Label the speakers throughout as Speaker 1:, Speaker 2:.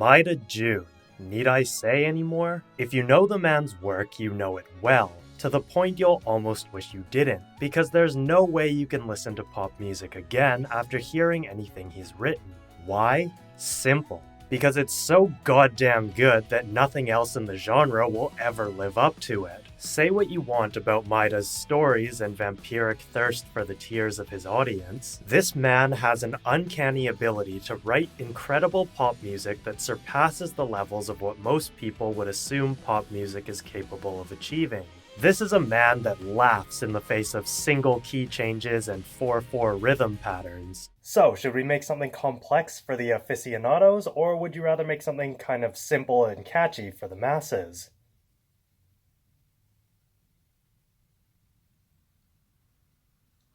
Speaker 1: Maeda Jun. Need I say any more? If you know the man's work, you know it well, to the point you'll almost wish you didn't, because there's no way you can listen to pop music again after hearing anything he's written. Why? Simple. Because it's so goddamn good that nothing else in the genre will ever live up to it. Say what you want about Maeda's stories and vampiric thirst for the tears of his audience, this man has an uncanny ability to write incredible pop music that surpasses the levels of what most people would assume pop music is capable of achieving. This is a man that laughs in the face of single key changes and 4/4 rhythm patterns. So, should we make something complex for the aficionados, or would you rather make something kind of simple and catchy for the masses?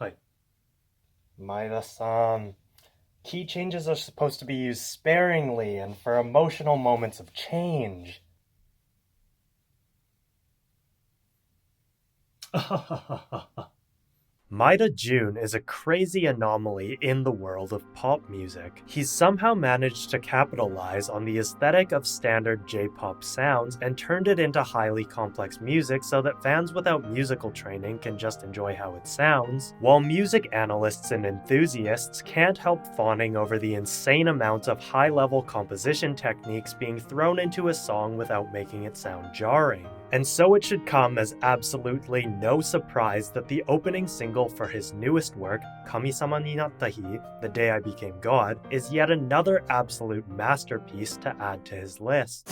Speaker 1: Hi. Maeda-san. Key changes are supposed to be used sparingly and for emotional moments of change. Maeda Jun is a crazy anomaly in the world of pop music. He's somehow managed to capitalize on the aesthetic of standard J-pop sounds and turned it into highly complex music so that fans without musical training can just enjoy how it sounds, while music analysts and enthusiasts can't help fawning over the insane amounts of high-level composition techniques being thrown into a song without making it sound jarring. And so it should come as absolutely no surprise that the opening single for his newest work, Kamisama ni Natta Hi, The Day I Became God, is yet another absolute masterpiece to add to his list.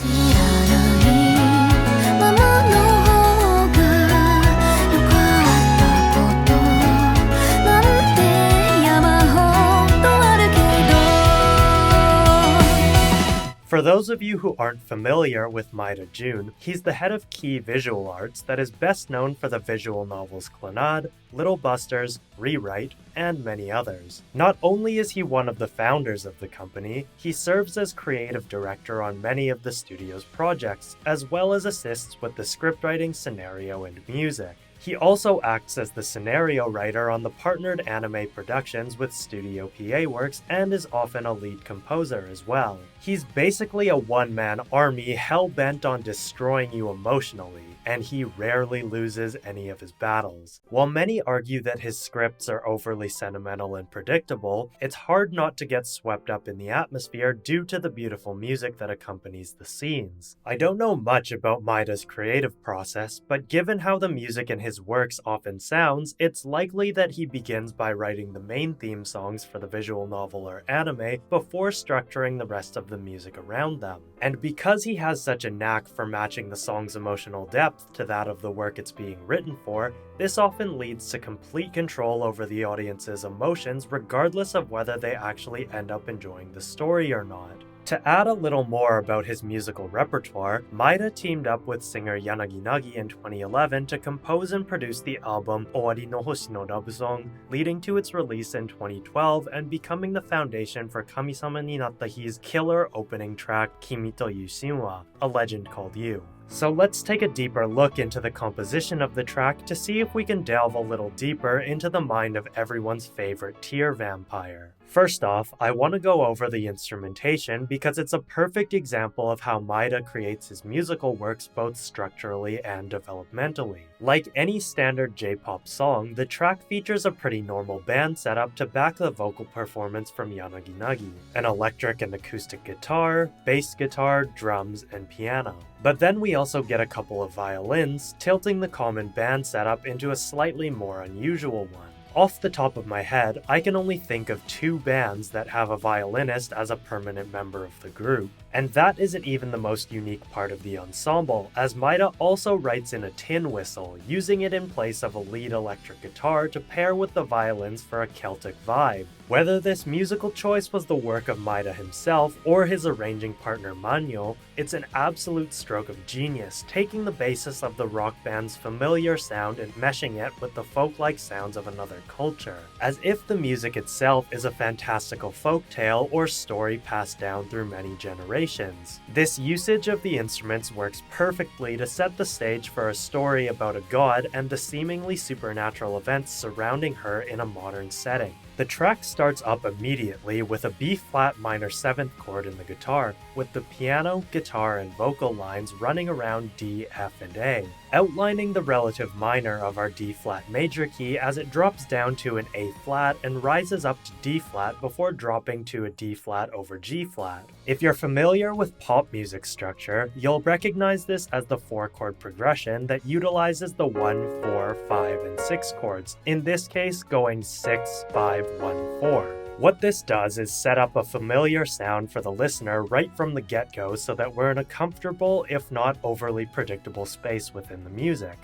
Speaker 1: For those of you who aren't familiar with Maeda Jun, he's the head of Key Visual Arts that is best known for the visual novels Clannad, Little Busters, Rewrite, and many others. Not only is he one of the founders of the company, he serves as creative director on many of the studio's projects, as well as assists with the scriptwriting, scenario, and music. He also acts as the scenario writer on the partnered anime productions with Studio PA Works and is often a lead composer as well. He's basically a one-man army hell-bent on destroying you emotionally, and he rarely loses any of his battles. While many argue that his scripts are overly sentimental and predictable, it's hard not to get swept up in the atmosphere due to the beautiful music that accompanies the scenes. I don't know much about Maeda's creative process, but given how the music in his works often sounds, it's likely that he begins by writing the main theme songs for the visual novel or anime before structuring the rest of the music around them. And because he has such a knack for matching the song's emotional depth to that of the work it's being written for, this often leads to complete control over the audience's emotions regardless of whether they actually end up enjoying the story or not. To add a little more about his musical repertoire, Maeda teamed up with singer Yanagi in 2011 to compose and produce the album Owari no Hoshi no Love Song, leading to its release in 2012 and becoming the foundation for Kamisama ni Natta Hi's killer opening track Kimi toいう神話, A Legend Called You. So let's take a deeper look into the composition of the track to see if we can delve a little deeper into the mind of everyone's favorite tear vampire. First off, I want to go over the instrumentation because it's a perfect example of how Maeda creates his musical works both structurally and developmentally. Like any standard J-pop song, the track features a pretty normal band setup to back the vocal performance from Yanagi, an electric and acoustic guitar, bass guitar, drums, and piano. But then we also get a couple of violins, tilting the common band setup into a slightly more unusual one. Off the top of my head, I can only think of two bands that have a violinist as a permanent member of the group, and that isn't even the most unique part of the ensemble, as Maeda also writes in a tin whistle, using it in place of a lead electric guitar to pair with the violins for a Celtic vibe. Whether this musical choice was the work of Maeda himself or his arranging partner Manyo, it's an absolute stroke of genius, taking the basis of the rock band's familiar sound and meshing it with the folk-like sounds of another culture, as if the music itself is a fantastical folktale or story passed down through many generations. This usage of the instruments works perfectly to set the stage for a story about a god and the seemingly supernatural events surrounding her in a modern setting. The track starts up immediately with a B-flat minor 7th chord in the guitar, with the piano, guitar, and vocal lines running around D, F, and A, outlining the relative minor of our D-flat major key as it drops down to an A-flat and rises up to D-flat before dropping to a D-flat over G-flat. If you're familiar with pop music structure, you'll recognize this as the 4-chord progression that utilizes the 1, 4, 5, and 6 chords, in this case going 6, 5, 1, 4. What this does is set up a familiar sound for the listener right from the get-go so that we're in a comfortable, if not overly predictable space within the music.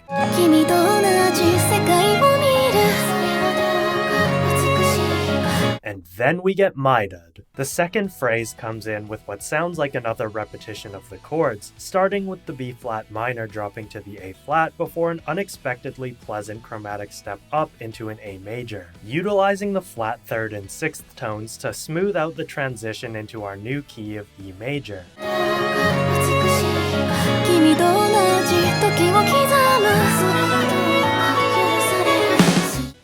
Speaker 1: And then we get Maeda. The second phrase comes in with what sounds like another repetition of the chords, starting with the B-flat minor dropping to the A-flat before an unexpectedly pleasant chromatic step up into an A major, utilizing the flat 3rd and 6th tones to smooth out the transition into our new key of E major.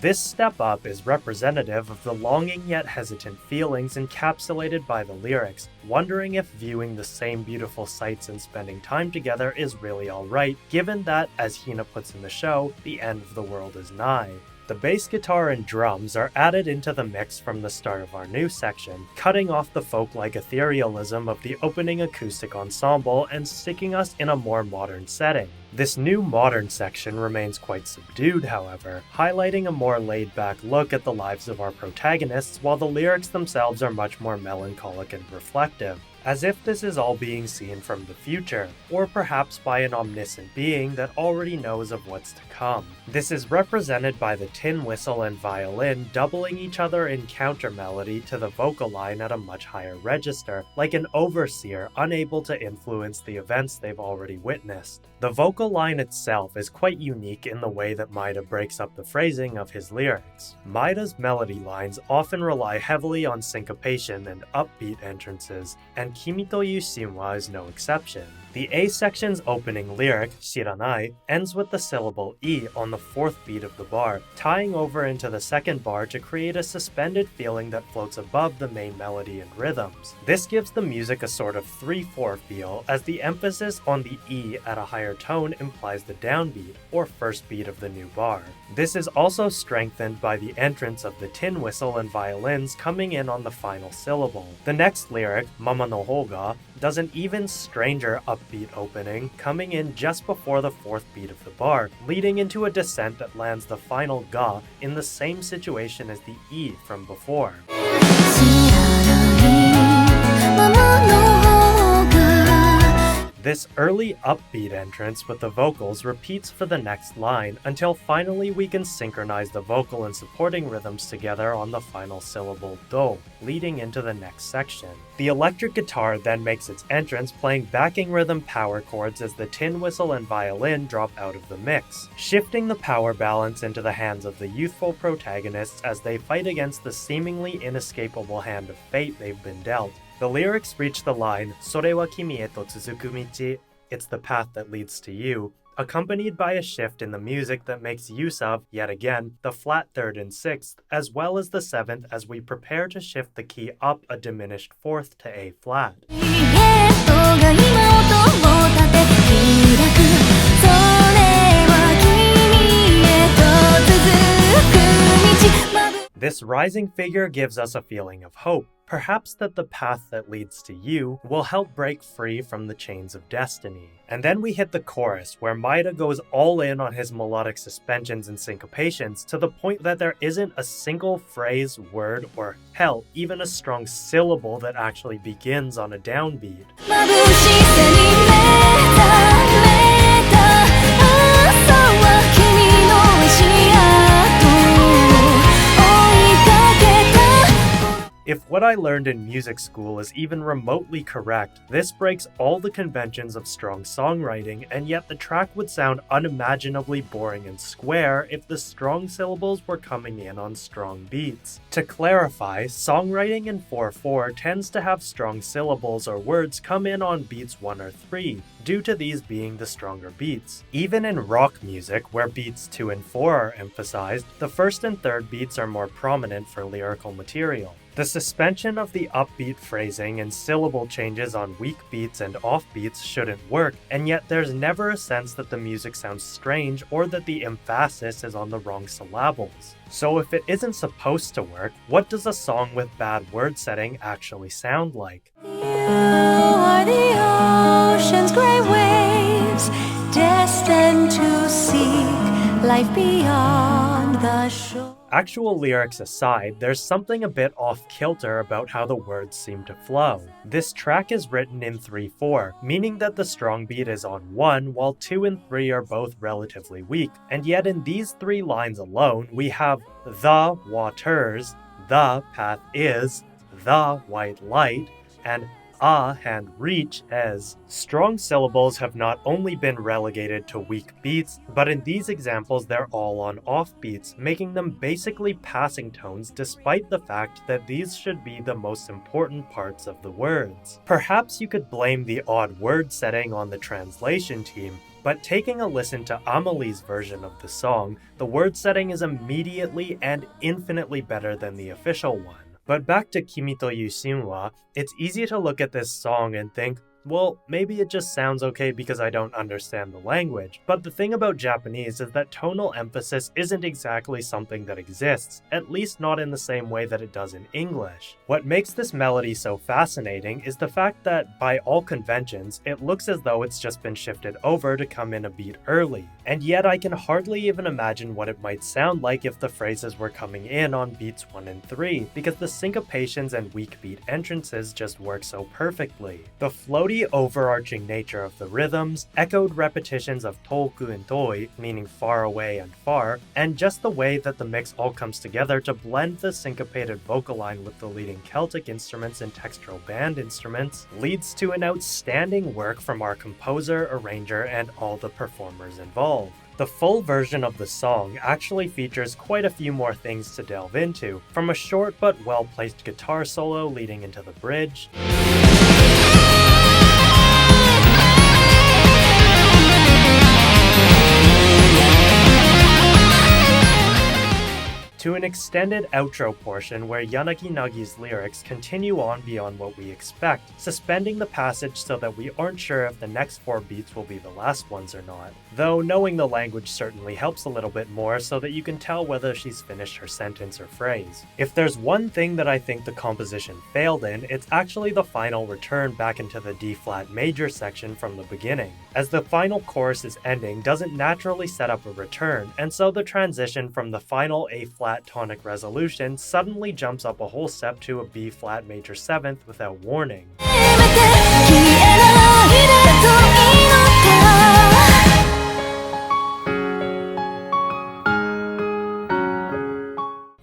Speaker 1: This step up is representative of the longing yet hesitant feelings encapsulated by the lyrics, wondering if viewing the same beautiful sights and spending time together is really alright, given that, as Hina puts in the show, the end of the world is nigh. The bass guitar and drums are added into the mix from the start of our new section, cutting off the folk-like etherealism of the opening acoustic ensemble and sticking us in a more modern setting. This new modern section remains quite subdued, however, highlighting a more laid-back look at the lives of our protagonists, while the lyrics themselves are much more melancholic and reflective, as if this is all being seen from the future, or perhaps by an omniscient being that already knows of what's to come. This is represented by the tin whistle and violin doubling each other in counter melody to the vocal line at a much higher register, like an overseer unable to influence the events they've already witnessed. The vocal line itself is quite unique in the way that Maeda breaks up the phrasing of his lyrics. Maeda's melody lines often rely heavily on syncopation and upbeat entrances, and Kimi toいう神話 is no exception. The A section's opening lyric, Shiranai, ends with the syllable E on the 4th beat of the bar, tying over into the 2nd bar to create a suspended feeling that floats above the main melody and rhythms. This gives the music a sort of 3/4 feel, as the emphasis on the E at a higher tone implies the downbeat, or 1st beat of the new bar. This is also strengthened by the entrance of the tin whistle and violins coming in on the final syllable. The next lyric, Mama no Hoga, does an even stranger upbeat opening, coming in just before the 4th beat of the bar, leading into a descent that lands the final ga in the same situation as the E from before. This early upbeat entrance with the vocals repeats for the next line until finally we can synchronize the vocal and supporting rhythms together on the final syllable do, leading into the next section. The electric guitar then makes its entrance, playing backing rhythm power chords as the tin whistle and violin drop out of the mix, shifting the power balance into the hands of the youthful protagonists as they fight against the seemingly inescapable hand of fate they've been dealt. The lyrics reach the line, それは君へと続く道, it's the path that leads to you, accompanied by a shift in the music that makes use of, yet again, the flat 3rd and 6th, as well as the 7th as we prepare to shift the key up a diminished 4th to A flat. This rising figure gives us a feeling of hope, perhaps that the path that leads to you will help break free from the chains of destiny. And then we hit the chorus, where Maeda goes all in on his melodic suspensions and syncopations to the point that there isn't a single phrase, word, or hell, even a strong syllable that actually begins on a downbeat. If what I learned in music school is even remotely correct, this breaks all the conventions of strong songwriting, and yet the track would sound unimaginably boring and square if the strong syllables were coming in on strong beats. To clarify, songwriting in 4/4 tends to have strong syllables or words come in on beats 1 or 3, due to these being the stronger beats. Even in rock music, where beats 2 and 4 are emphasized, the first and third beats are more prominent for lyrical material. The suspension of the upbeat phrasing and syllable changes on weak beats and off beats shouldn't work, and yet there's never a sense that the music sounds strange or that the emphasis is on the wrong syllables. So if it isn't supposed to work, what does a song with bad word setting actually sound like?
Speaker 2: You are the ocean's gray waves, destined to seek life beyond the shore.
Speaker 1: Actual lyrics aside, there's something a bit off-kilter about how the words seem to flow. This track is written in 3/4, meaning that the strong beat is on 1, while 2 and 3 are both relatively weak, and yet in these 3 lines alone, we have the waters, the path is, the white light, and hand reach as. Strong syllables have not only been relegated to weak beats, but in these examples they're all on off beats, making them basically passing tones despite the fact that these should be the most important parts of the words. Perhaps you could blame the odd word setting on the translation team, but taking a listen to Amelie's version of the song, the word setting is immediately and infinitely better than the official one. But back to Kimi toいう神話, it's easy to look at this song and think, well, maybe it just sounds okay because I don't understand the language. But the thing about Japanese is that tonal emphasis isn't exactly something that exists, at least not in the same way that it does in English. What makes this melody so fascinating is the fact that, by all conventions, it looks as though it's just been shifted over to come in a beat early. And yet I can hardly even imagine what it might sound like if the phrases were coming in on beats 1 and 3, because the syncopations and weak beat entrances just work so perfectly. The floaty overarching nature of the rhythms, echoed repetitions of toku and toi, meaning far away and far, and just the way that the mix all comes together to blend the syncopated vocal line with the leading Celtic instruments and textural band instruments, leads to an outstanding work from our composer, arranger, and all the performers involved. The full version of the song actually features quite a few more things to delve into, from a short but well-placed guitar solo leading into the bridge, to an extended outro portion where Yanagi Nagi's lyrics continue on beyond what we expect, suspending the passage so that we aren't sure if the next 4 beats will be the last ones or not. Though knowing the language certainly helps a little bit more so that you can tell whether she's finished her sentence or phrase. If there's one thing that I think the composition failed in, it's actually the final return back into the D-flat major section from the beginning, as the final chorus's ending doesn't naturally set up a return, and so the transition from the final A-flat tonic resolution suddenly jumps up a whole step to a B-flat major 7th without warning.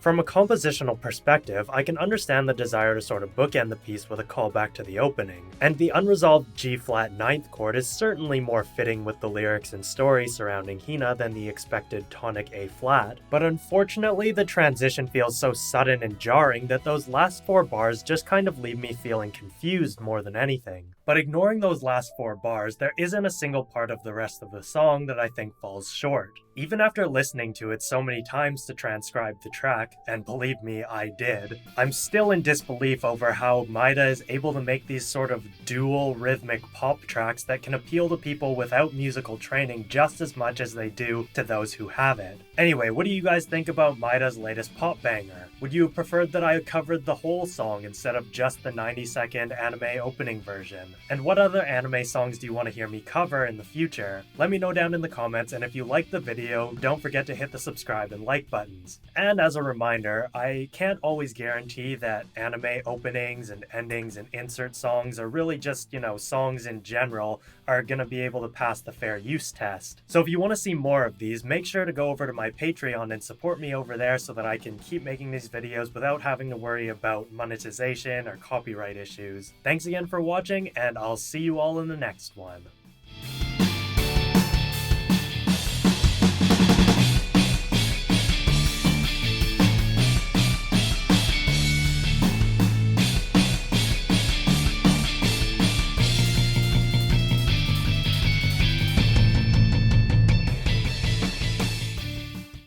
Speaker 1: From a compositional perspective, I can understand the desire to sort of bookend the piece with a callback to the opening, and the unresolved G-flat 9th chord is certainly more fitting with the lyrics and story surrounding Hina than the expected tonic A-flat, but unfortunately the transition feels so sudden and jarring that those last 4 bars just kind of leave me feeling confused more than anything. But ignoring those last 4 bars, there isn't a single part of the rest of the song that I think falls short. Even after listening to it so many times to transcribe the track, and believe me, I did, I'm still in disbelief over how Maeda is able to make these sort of dual rhythmic pop tracks that can appeal to people without musical training just as much as they do to those who have it. Anyway, what do you guys think about Maeda's latest pop banger? Would you have preferred that I covered the whole song instead of just the 90-second anime opening version? And what other anime songs do you want to hear me cover in the future? Let me know down in the comments, and if you liked the video, don't forget to hit the subscribe and like buttons. And as a reminder, I can't always guarantee that anime openings and endings and insert songs are really just, songs in general are gonna be able to pass the fair use test. So if you want to see more of these, make sure to go over to my Patreon and support me over there so that I can keep making these videos without having to worry about monetization or copyright issues. Thanks again for watching, and I'll see you all in the next one.